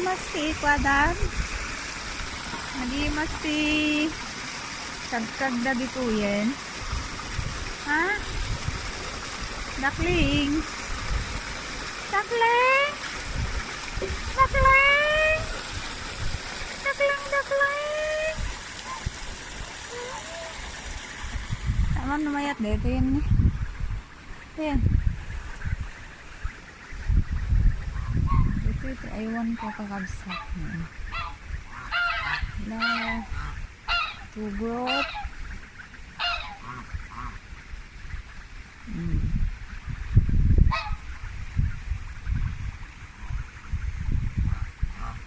masti kwadang. Nagi masti. Kagkag na bituyen. Ha? Duckling. Duckling. Duckling. Duckling, duckling. Tama numayat dito yan. Ayan. Ito aywan ko kakabsak. Wala. Tugrot.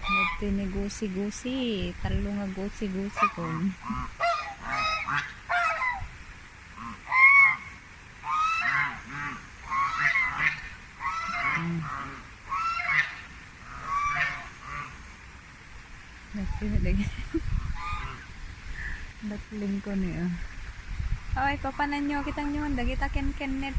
Ito ni gusi-gusi. Talo nga gusi-gusi ko. Dakling ko niya. Ay, papanan nyo. Kitang nyo. Dagita ken-kenet.